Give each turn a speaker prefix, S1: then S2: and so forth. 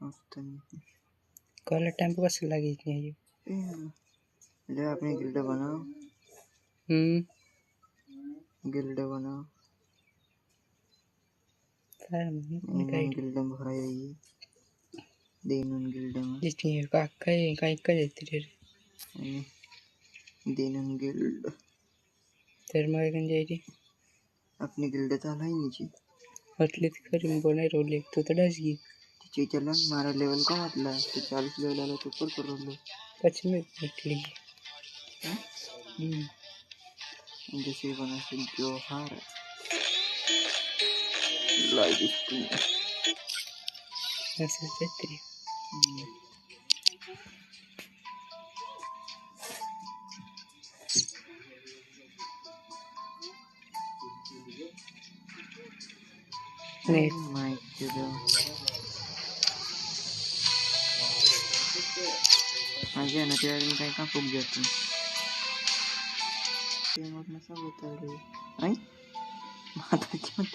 S1: मस्त नहीं
S2: collar time पे बस लगी नहीं है
S1: ले अपनी गिल्ड बनाओ गिल्ड बनाओ
S2: सारा मन
S1: इन
S2: गाइड
S1: गिल्ड में भराई रही दिन उन गिल्ड में
S2: जितनी है का देती रे
S1: दिन उन गिल्ड
S2: तेरे मारे गन जाई री
S1: अपनी गिल्ड चाला ही नीचे
S2: मतलब करी बने रोले तो डस गई
S1: नीचे चला मारा लेवल का मतलब तो 40 लेवल वाला तो ऊपर कर लो
S2: पछ में निकली
S1: जैसे बना से जो हार लाइव स्ट्रीम
S2: ऐसे देती नहीं
S1: माइक जो आगे ना तेरे में कहीं कहाँ फूक जाती है मत ना सब बता रही आई माता क्यों